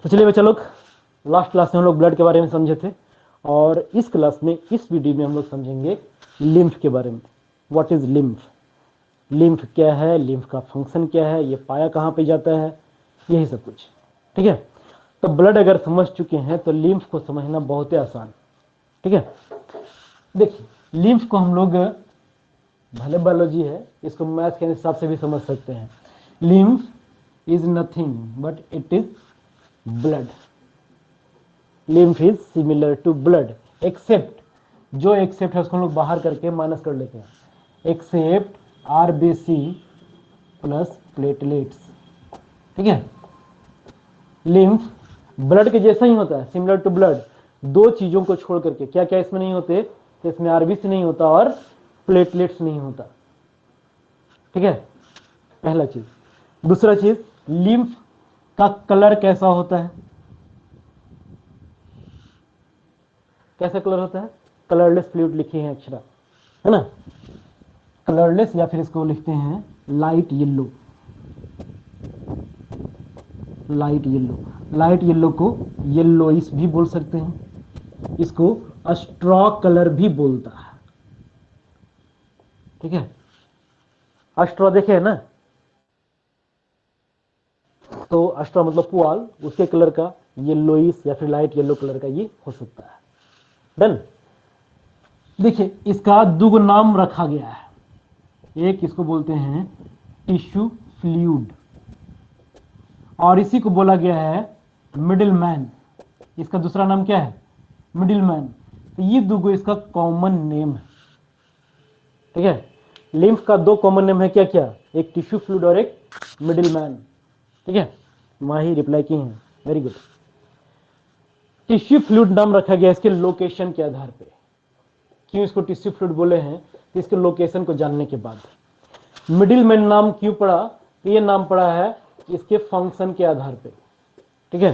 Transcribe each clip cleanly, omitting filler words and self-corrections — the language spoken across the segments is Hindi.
तो चलिए बच्चा लोग, लास्ट क्लास में हम लोग ब्लड के बारे में समझे थे और इस क्लास में, इस वीडियो में हम लोग समझेंगे लिम्फ के बारे में। व्हाट इज लिम्फ, लिम्फ क्या है, लिम्फ का फंक्शन क्या है, ये पाया कहाँ पे जाता है, यही सब कुछ। ठीक है, तो ब्लड अगर समझ चुके हैं तो लिम्फ को समझना बहुत ही आसान। ठीक है, देखिए लिम्फ को हम लोग, भले बायोलॉजी है, इसको मैथ के हिसाब से भी समझ सकते हैं। Lymph is nothing but it is blood. Lymph is similar to blood except, जो एक्सेप्ट है उसको हम लोग बाहर करके माइनस कर लेते हैं, एक्सेप्ट आरबीसी प्लस प्लेटलेट्स। ठीक है, लिम्फ ब्लड के जैसा ही होता है, सिमिलर टू ब्लड, दो चीजों को छोड़ करके। क्या क्या इसमें नहीं होते, तो इसमें आरबीसी नहीं होता और प्लेटलेट्स नहीं होता। ठीक है, पहला चीज। दूसरा चीज, लिम्फ का कलर कैसा होता है, कैसा कलर होता है, कलरलेस फ्लूइड लिखे हैं अक्षरा, है ना, कलरलेस, या फिर इसको लिखते हैं light yellow. Light yellow, light yellow को येलोइश भी बोल सकते हैं, इसको स्ट्रॉ कलर भी बोलता है। ठीक है, स्ट्रॉ देखे है ना, तो स्ट्रॉ मतलब पुआल, उसके कलर का येलोइश या फिर लाइट येलो कलर का ये हो सकता है। डन। देखिए इसका दो नाम रखा गया है, एक इसको बोलते हैं टिश्यू फ्लूइड और इसी को बोला गया है मिडिल मैन। इसका दूसरा नाम क्या है, मिडिल मैन। तो ये दो इसका कॉमन नेम है। ठीक है, लिम्फ का दो कॉमन नेम है, क्या क्या, एक टिश्यू फ्लूइड और एक मिडिल मैन। ठीक है, माही रिप्लाई की हैं, वेरी गुड। टिश्यू फ्लूइड नाम रखा गया इसके लोकेशन के आधार पे। क्यों इसको टिश्यू फ्लूइड बोले हैं, तो इसके लोकेशन को जानने के बाद। मिडिल मैन नाम क्यों पड़ा, तो ये नाम पड़ा है इसके फंक्शन के आधार पे। ठीक है,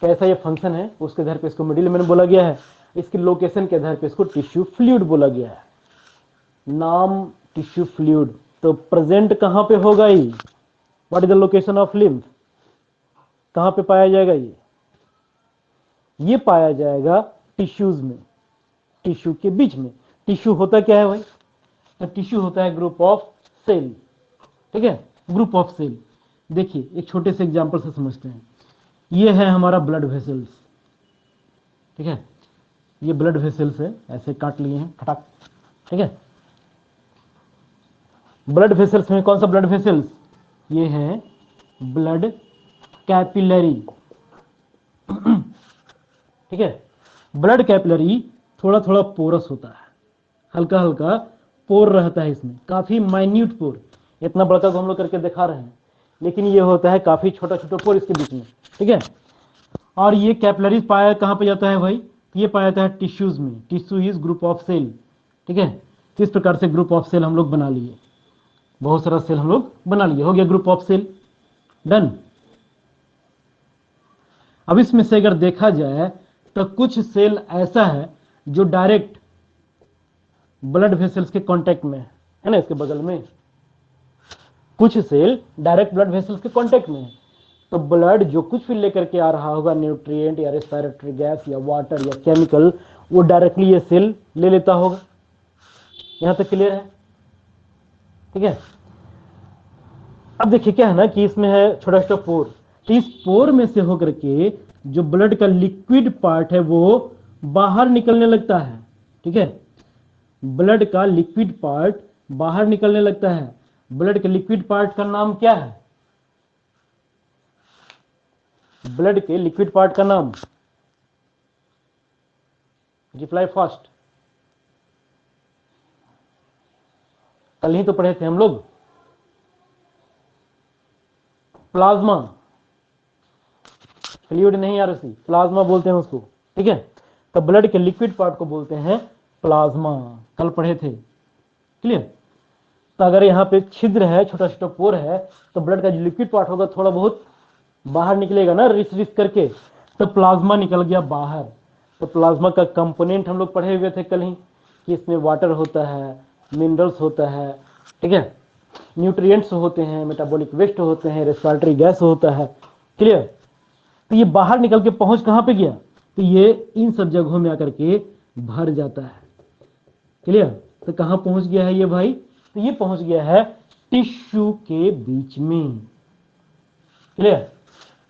कैसा ये फंक्शन है उसके आधार पे इसको मिडिल मैन बोला गया है, इसके लोकेशन के आधार पे इसको टिश्यू फ्लूइड बोला गया है। नाम टिश्यू फ्लूइड, तो प्रेजेंट कहां पे होगा ये, what is the location of lymph, कहां पे पाया जाएगा ये पाया जाएगा टिश्यूज में, टिश्यू के बीच में। टिश्यू होता क्या है भाई, तो टिश्यू होता है ग्रुप ऑफ सेल। ठीक है, ग्रुप ऑफ सेल। देखिए एक छोटे से एग्जांपल से समझते हैं, ये है हमारा ब्लड वेसल्स। ठीक है, ये ब्लड वेसल्स है, ऐसे काट लिए हैं फटाक। ठीक है, ब्लड वेसल्स में कौन सा ब्लड वेसल्स, ये है ब्लड कैपिलरी। ठीक है, ब्लड कैपिलरी थोड़ा थोड़ा पोरस होता है, हल्का हल्का पोर रहता है इसमें, काफी माइन्यूट पोर। इतना बड़का को हम लोग करके दिखा रहे हैं, लेकिन ये होता है काफी छोटा छोटा पोर इसके बीच में। ठीक है, और ये कैपिलरी पाया कहां पे जाता है भाई, ये पाया जाता है टिश्यूज में। Tissue is group of cell. ठीक है, इस प्रकार से ग्रुप ऑफ सेल हम लोग बना लिए, बहुत सारा सेल हम लोग बना लिए, हो गया ग्रुप ऑफ सेल। डन। अब इसमें से अगर देखा जाए तो कुछ सेल ऐसा है जो डायरेक्ट ब्लड वेसल्स के कांटेक्ट में है ना, इसके बगल में कुछ सेल डायरेक्ट ब्लड वेसल्स के कांटेक्ट में है। तो ब्लड जो कुछ भी लेकर के आ रहा होगा, न्यूट्रिएंट या रेस्पिरेटरी गैस या वाटर या केमिकल, वो डायरेक्टली ये सेल ले लेता होगा। यहां तक क्लियर है। ठीक है, अब देखिए क्या है ना कि इसमें है छोटा छोटा पोर, तो इस पोर में से होकर के जो ब्लड का लिक्विड पार्ट है वो बाहर निकलने लगता है। ठीक है, ब्लड का लिक्विड पार्ट बाहर निकलने लगता है। ब्लड के लिक्विड पार्ट का नाम क्या है, ब्लड के लिक्विड पार्ट का नाम, रिप्लाई फास्ट। कल ही तो पढ़े थे हम लोग, प्लाज्मा। फ्लूइड नहीं यार, उसी प्लाज्मा बोलते हैं उसको। ठीक है, तो ब्लड के लिक्विड पार्ट को बोलते हैं प्लाज्मा, कल पढ़े थे। क्लियर। तो अगर यहाँ पे छिद्र है, छोटा छोटा पोर है, तो ब्लड का जो लिक्विड पार्ट होगा थोड़ा बहुत बाहर निकलेगा ना, रिस रिस करके, तो प्लाज्मा निकल गया बाहर। तो प्लाज्मा का कंपोनेंट हम लोग पढ़े हुए थे कल ही कि इसमें वाटर होता है, मिनरल्स होता है, ठीक है, न्यूट्रिएंट्स होते हैं, मेटाबॉलिक वेस्ट होते हैं, रेस्पिरेटरी गैस होता है। क्लियर। तो ये बाहर निकल के पहुंच कहां पे गया, तो ये इन सब जगहों में आकर के भर जाता है। क्लियर? तो कहां पहुंच गया है ये भाई, तो ये पहुंच गया है टिश्यू के बीच में। क्लियर?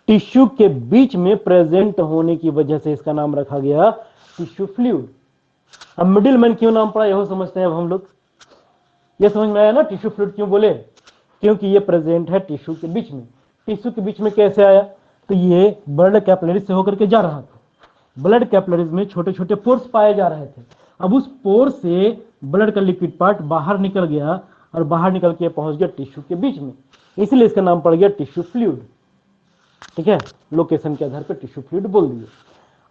टिश्यू के बीच में प्रेजेंट होने की वजह से इसका नाम रखा गया टिश्यू फ्लूइड। अब मिडिल मैन क्यों नाम पड़ा, यह समझते हैं अब हम लोग। ये समझ में आया ना, टिश्यू फ्लूइड क्यों बोले, क्योंकि ये प्रेजेंट है टिश्यू के बीच में। टिश्यू के बीच में कैसे आया, तो ये ब्लड कैपिलरीज से होकर के जा रहा था। ब्लड कैपिलरीज में छोटे छोटे पोर्स पाए जा रहे थे। अब उस पोर से ब्लड का लिक्विड पार्ट बाहर निकल गया और बाहर निकल के पहुंच गया टिश्यू के बीच में, इसलिए इसका नाम पड़ गया टिश्यू फ्लूइड। ठीक है, लोकेशन के आधार पर टिश्यू फ्लूइड बोल दिए।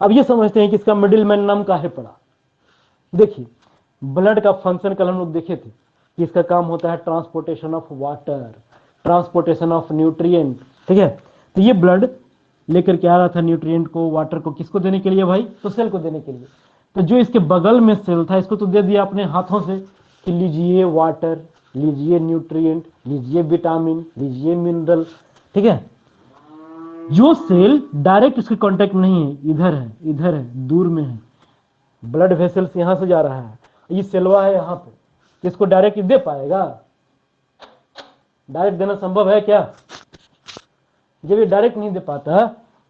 अब ये समझते हैं कि इसका मिडिल मैन नाम काहे पड़ा। देखिए, ब्लड का फंक्शन कल हम लोग देखे थे कि इसका काम होता है transportation of water, transportation of nutrient. ठीक है, तो ये ब्लड लेकर के आ रहा था न्यूट्रिएंट को, वाटर को, किसको देने के लिए भाई, तो सेल को देने के लिए। तो जो इसके बगल में सेल था, इसको तो दे दिया अपने हाथों से कि लीजिए वाटर, लीजिए न्यूट्रिएंट, लीजिए विटामिन, लीजिए मिनरल। ठीक है, जो सेल डायरेक्ट उसके कांटेक्ट में नहीं है, इधर है, दूर में है, ब्लड वेसल्स यहां से जा रहा है, ये सेलवा है यहां पे, किसको डायरेक्ट दे पाएगा, डायरेक्ट देना संभव है क्या। जब ये डायरेक्ट नहीं दे पाता,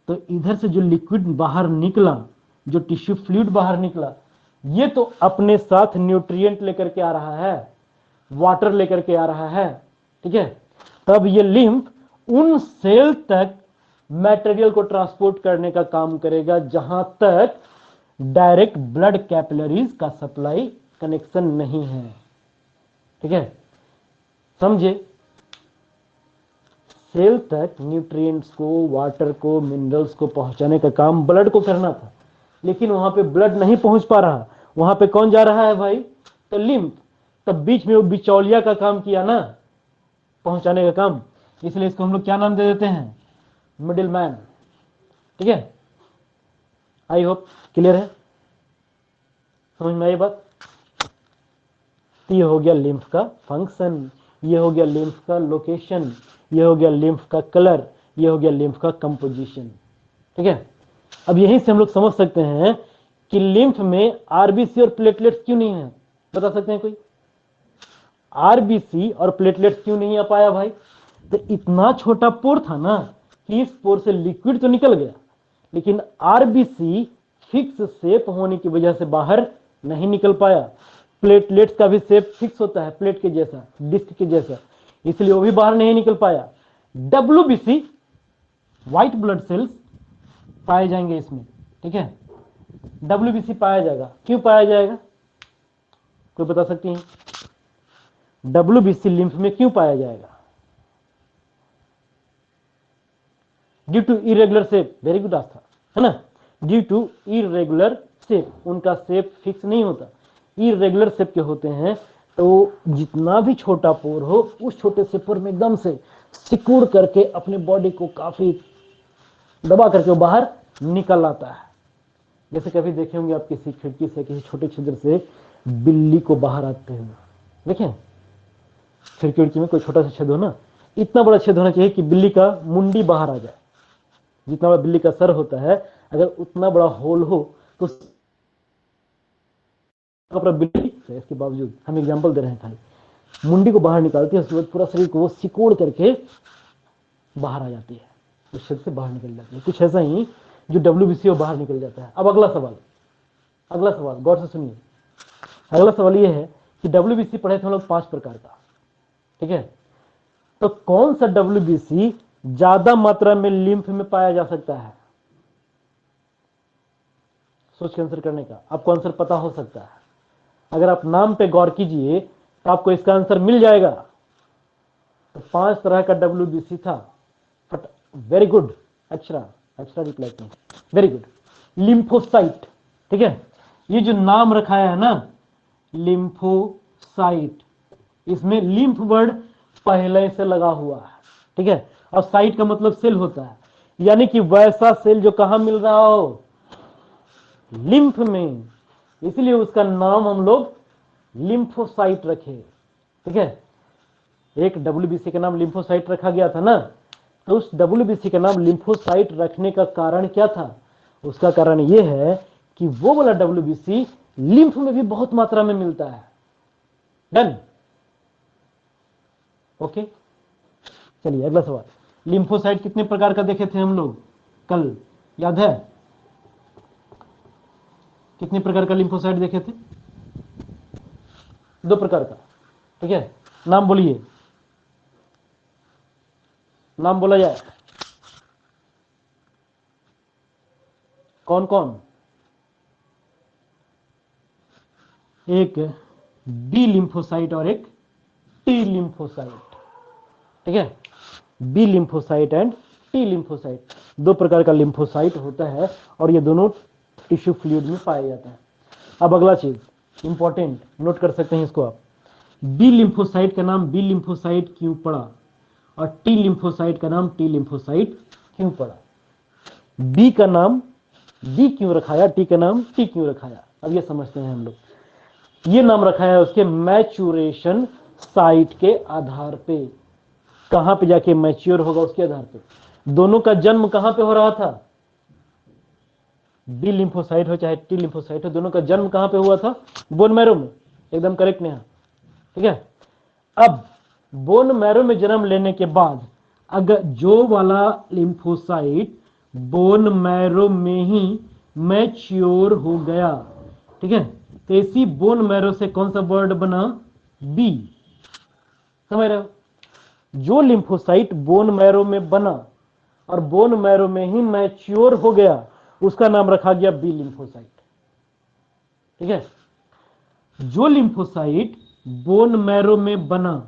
तो इधर से जो लिक्विड बाहर निकला, जो टिश्यू फ्लूइड बाहर निकला, ये तो अपने साथ न्यूट्रिएंट लेकर के आ रहा है, वाटर लेकर के आ रहा है। ठीक है, तब ये लिम्फ उन सेल तक मटेरियल को ट्रांसपोर्ट करने का काम करेगा जहां तक डायरेक्ट ब्लड कैपिलरीज का सप्लाई कनेक्शन नहीं है। ठीक है, समझे, सेल तक न्यूट्रिएंट्स को, वाटर को, मिनरल्स को पहुंचाने का काम ब्लड को करना था, लेकिन वहां पे ब्लड नहीं पहुंच पा रहा, वहां पे कौन जा रहा है भाई, तो लिम्फ। तब बीच में वो बिचौलिया का काम किया ना, पहुंचाने का काम, इसलिए इसको हम लोग क्या नाम दे देते हैं, मिडिल मैन। ठीक है, आई होप क्लियर है, समझ में आई बात। ये हो गया लिम्फ का फंक्शन, ये हो गया लिम्फ का लोकेशन, ये हो गया लिम्फ का कलर, ये हो गया लिम्फ का कंपोजिशन। ठीक है, अब यहीं से हम लोग समझ सकते हैं कि लिम्फ में आरबीसी और प्लेटलेट्स क्यों नहीं है, बता सकते हैं कोई, आरबीसी और प्लेटलेट्स क्यों नहीं आ पाया भाई। तो इतना छोटा पोर था ना कि इस पोर से लिक्विड तो निकल गया, लेकिन आरबीसी फिक्स शेप होने की वजह से बाहर नहीं निकल पाया। प्लेटलेट्स का भी शेप फिक्स होता है, प्लेट के जैसा, डिस्क के जैसा, इसलिए वो भी बाहर नहीं निकल पाया। डब्ल्यूबीसी, व्हाइट ब्लड सेल्स पाए जाएंगे इसमें। ठीक है, डब्ल्यूबीसी पाया जाएगा, क्यों पाया जाएगा, कोई बता सकती है, डब्ल्यूबीसी लिम्फ में क्यों पाया जाएगा। Due to irregular shape, very good Aastha, है ना, ड्यू टू इरेगुलर शेप, उनका शेप फिक्स नहीं होता, इरेगुलर शेप के होते हैं। तो जितना भी छोटा पोर हो, उस छोटे से पोर में एकदम से सिकुड़ करके अपने बॉडी को काफी दबा करके वो बाहर निकल आता है। जैसे कभी देखे होंगे आप किसी खिड़की से, किसी छोटे छिद्र से बिल्ली को बाहर आते हुए, देखें खिड़की में कोई छोटा सा छेद हो ना, इतना बड़ा छेद होना चाहिए कि बिल्ली का मुंडी बाहर आ जाए, जितना बड़ा बिल्ली का सर होता है, अगर उतना बड़ा होल हो तो बिल्ली, इसके बावजूद हम एग्जांपल दे रहे हैं, खाली मुंडी को बाहर निकालती है, उसके बाद पूरा शरीर को वो सिकोड़ करके बाहर आ जाती है, उस छेद से बाहर निकल जाती है। कुछ ऐसा ही जो डब्ल्यूबीसी बाहर निकल जाता है। अब अगला सवाल गौर से सुनिए। अगला सवाल ये है कि डब्ल्यूबीसी पढ़े थे हम लोग 5 प्रकार का। ठीक है, तो कौन सा डब्ल्यूबीसी ज्यादा मात्रा में लिम्फ में पाया जा सकता है, सोच के आंसर करने का, आपको आंसर पता हो सकता है। अगर आप नाम पे गौर कीजिए तो आपको इसका आंसर मिल जाएगा। तो 5 तरह का डब्ल्यूबीसी था। वेरी गुड, अच्छा रिप्लाई किया, वेरी गुड। लिम्फोसाइट, ठीक है, ये जो नाम रखाया है ना लिम्फोसाइट, इसमें लिम्फ वर्ड पहले से लगा हुआ है। ठीक है, और साइट का मतलब सेल होता है, यानी कि वैसा सेल जो कहां मिल रहा हो, लिम्फ में, इसलिए उसका नाम हम लोग लिम्फोसाइट रखे। ठीक है, एक डब्ल्यूबीसी का नाम लिम्फोसाइट रखा गया था ना, तो उस WBC का नाम लिम्फोसाइट रखने का कारण क्या था? उसका कारण यह है कि वो वाला WBC लिम्फ में भी बहुत मात्रा में मिलता है। डन? ओके, चलिए अगला सवाल। लिम्फोसाइट कितने प्रकार का देखे थे हम लोग कल, याद है? कितने प्रकार का लिम्फोसाइट देखे थे? 2 प्रकार का। ठीक है, नाम बोलिए, नाम बोला जाए। कौन कौन? एक बी लिम्फोसाइट और एक टी लिम्फोसाइट। ठीक है, B lymphocyte and T lymphocyte, 2 प्रकार का लिम्फोसाइट होता है और ये दोनों टिश्यू फ्लूइड में पाया जाता है। अब अगला चीज इंपॉर्टेंट, नोट कर सकते हैं इसको आप। बी लिम्फोसाइट का नाम बी लिम्फोसाइट क्यों पड़ा और टी लिम्फोसाइट का नाम टी लिम्फोसाइट क्यों पड़ा? बी का नाम बी क्यों रखाया, टी का नाम टी क्यों रखाया? अब ये समझते हैं हम लोग। ये नाम रखा है उसके मैच्योरेशन साइट के आधार पे, कहां पे जाके मैच्योर होगा उसके आधार पे। दोनों का जन्म कहां पे हो रहा था? बी लिम्फोसाइट हो चाहे टी लिम्फोसाइट हो, दोनों का जन्म कहां पे हुआ था? बोन मैरो में। एकदम करेक्ट नेहा। ठीक है, अब बोन मैरो में जन्म लेने के बाद अगर जो वाला लिम्फोसाइट बोन मैरो में ही मैच्योर हो गया, ठीक है, तो इसी बोन मैरो से कौन सा वर्ड बना? बी। समझ रहे हो? जो लिम्फोसाइट बोन मैरो में बना और बोन मैरो में ही मैच्योर हो गया, उसका नाम रखा गया बी लिम्फोसाइट। ठीक है, जो लिम्फोसाइट बोन मैरो में बना,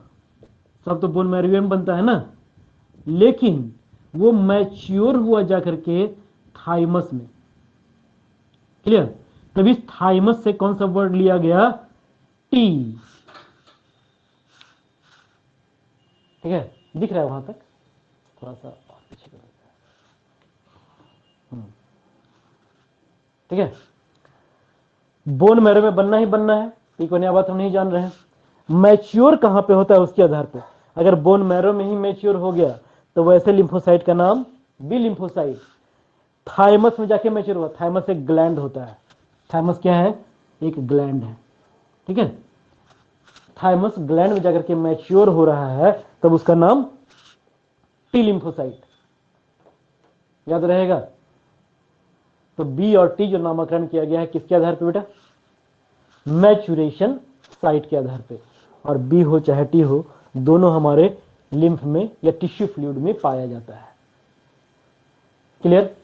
सब तो बोन मैरो में बनता है ना, लेकिन वो मैच्योर हुआ जाकर के थाइमस में। क्लियर? तब इस थाइमस से कौन सा वर्ड लिया गया? टी। ठीक है, दिख रहा है वहां तक? थोड़ा सा और पीछे कर देते हैं। ठीक है, बोन मैरो में बनना ही बनना है, एक नया बात हम नहीं जान रहे हैं। मैच्योर कहां पे होता है उसके आधार पे। अगर बोन मैरो में ही मैच्योर हो गया तो वैसे लिम्फोसाइट का नाम बी लिम्फोसाइट। थाइमस में जाके मैच्योर हुआ, थाइमस एक ग्लैंड होता है। थाइमस क्या है? एक ग्लैंड है। ठीक है, थाइमस ग्लैंड में जाकर के मैच्योर हो रहा है, तब उसका नाम टी लिम्फोसाइट। याद रहेगा? तो बी और टी जो नामकरण किया गया है किसके आधार पे बेटा? मैच्यूरेशन साइट के आधार पे। और बी हो चाहे टी हो, दोनों हमारे लिम्फ में या टिश्यू फ्लूइड में पाया जाता है। क्लियर?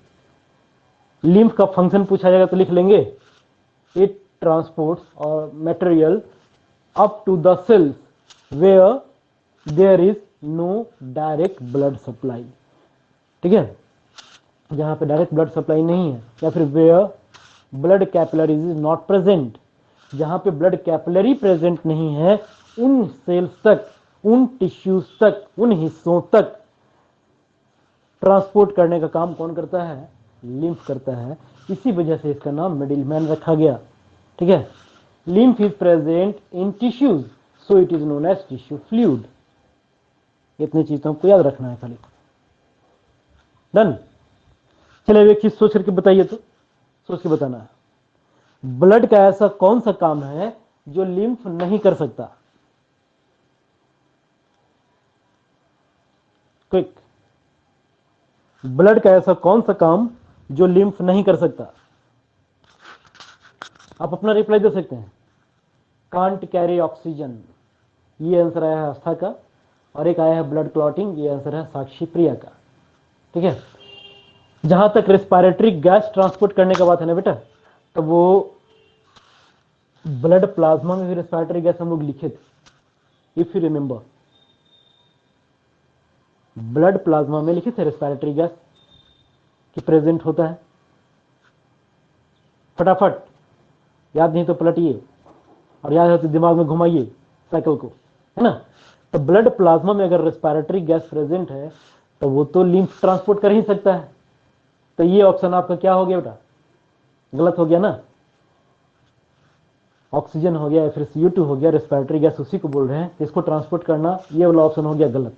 लिम्फ का फंक्शन पूछा जाएगा तो लिख लेंगे, इट ट्रांसपोर्ट्स और material up to the cells where there is no direct blood supply. ठीक है, जहां पे डायरेक्ट ब्लड सप्लाई नहीं है, या फिर where blood capillaries is not present, जहां पे ब्लड कैपिलरी प्रेजेंट नहीं है, उन सेल्स तक, उन टिश्यूज तक, उन हिस्सों तक ट्रांसपोर्ट करने का काम कौन करता है? लिम्फ करता है। इसी वजह से इसका नाम मिडिलमैन रखा गया। ठीक है, lymph is present in tissues so it is known as tissue fluid. इतनी चीज तो हमको याद रखना है खाली। डन? चलिए एक चीज सोच करके बताइए, तो सोच के बताना है। ब्लड का ऐसा कौन सा काम है जो लिम्फ नहीं कर सकता? क्विक, ब्लड का ऐसा कौन सा काम जो लिम्फ नहीं कर सकता? आप अपना रिप्लाई दे सकते हैं। कांट कैरी ऑक्सीजन, ये आंसर आया है आस्था का, और एक आया है ब्लड क्लॉटिंग, ये आंसर है साक्षी प्रिया का। ठीक है, जहां तक रेस्पिरेटरी गैस ट्रांसपोर्ट करने का बात है ना बेटा, तो वो ब्लड प्लाज्मा में भी रेस्पिरेटरी गैस हम लोग लिखे थे, if you remember. Blood plasma में लिखे थे रेस्पिरेटरी गैस कि प्रेजेंट होता है। फटाफट, याद नहीं तो पलटिए, और याद है तो दिमाग में घुमाइए साइकिल को, है ना? तो ब्लड प्लाज्मा में अगर रेस्पिरेटरी गैस प्रेजेंट है तो वो तो लिम्फ ट्रांसपोर्ट कर ही सकता है। तो ये ऑप्शन आपका क्या हो गया बेटा? गलत हो गया ना? ऑक्सीजन हो गया या फिर CO2 हो गया, रेस्पिरेटरी गैस उसी को बोल रहे हैं, इसको ट्रांसपोर्ट करना, ये वाला ऑप्शन हो गया गलत।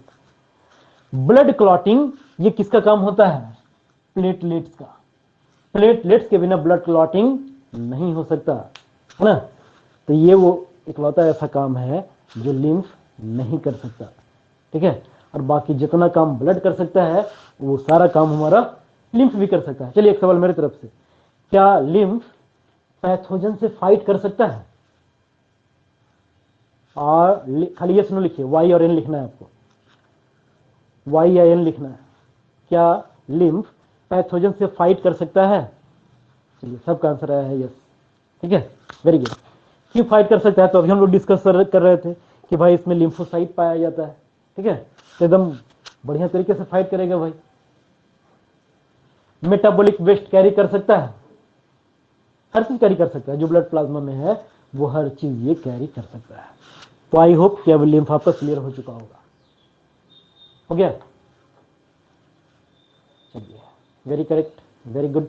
ब्लड क्लॉटिंग ये किसका काम होता है? प्लेटलेट्स का। प्लेटलेट्स के बिना ब्लड क्लॉटिंग नहीं हो सकता, है ना। तो ये वो इकलौता ऐसा काम है जो लिम्फ नहीं कर सकता, ठीक है। और बाकी जितना काम ब्लड कर सकता है वो सारा काम हमारा लिम्फ भी कर सकता है। चलिए एक सवाल मेरी तरफ से, क्या लिम्फ पैथोजन से फाइट कर सकता है? और खाली यस नो लिखिए, वाई और एन लिखना है आपको, वाई या एन लिखना है। क्या लिम्फ पैथोजन से फाइट कर सकता है? चलिए सबका आंसर आया है यस, ठीक है, वेरी गुड। क्यों फाइट कर सकता है? तो अभी हम लोग डिस्कस कर रहे थे कि भाई इसमें लिम्फोसाइट पाया जाता है, ठीक है, तो एकदम बढ़िया तरीके से फाइट करेगा भाई। मेटाबॉलिक वेस्ट कैरी कर सकता है, हर चीज कैरी कर सकता है, जो ब्लड प्लाज्मा में है वो हर चीज ये कैरी कर सकता है। तो आई होप कि अब लिम्फ आपका क्लियर हो चुका होगा, हो गया? चलिए, वेरी करेक्ट, वेरी गुड।